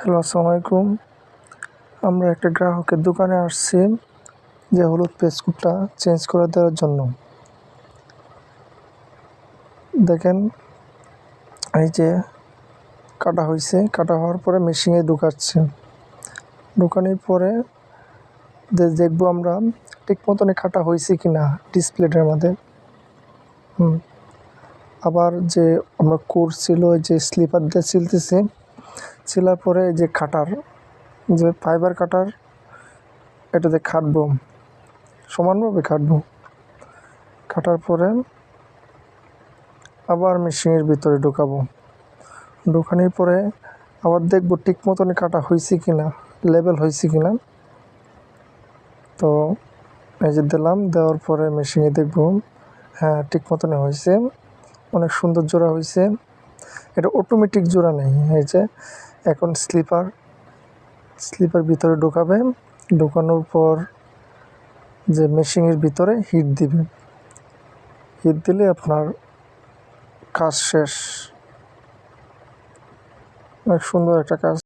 Hello, আসসালামু আলাইকুম। আমরা একটা গ্রাহকের দোকানে আসছি যে হলুদ পেস্টটা চেঞ্জ করে দেওয়ার জন্য। দেখেন, এই যে কাটা হয়েছে, কাটা হওয়ার পরে মেশিনে ঢুকাচ্ছে। ঢুকানোর পরে দেখবো আমরা ঠিক মতনই কাটা হয়েছে কি না ডিসপ্লেটার মধ্যে। আবার যে আমরা করছিল যে স্লিপার দিয়ে ছিলতেছি, ছিলার পরে যে কাটার যে ফাইবার কাটার এটাতে কাটবো, সমানভাবে কাটবো। কাটার পরে আবার মেশিনের ভিতরে ঢুকাবো। ঢুকানোর পরে আবার দেখবো ঠিক মতনই কাটা হয়েছে কি না, লেবেল হয়েছে কি না। তো এই যে দিলাম, দেওয়ার পরে মেশিনে দেখবো হ্যাঁ ঠিক মতনই হয়েছে, অনেক সুন্দর জোড়া হয়েছে। এটা অটোমেটিক জোড়া নেই। এই যে এখন স্লিপার ভিতরে ঢোকাবে, ঢোকানোর পর যে মেশিনের ভিতরে হিট দিবে, হিট দিলে আপনার কাজ শেষ। অনেক সুন্দর একটা কাজ।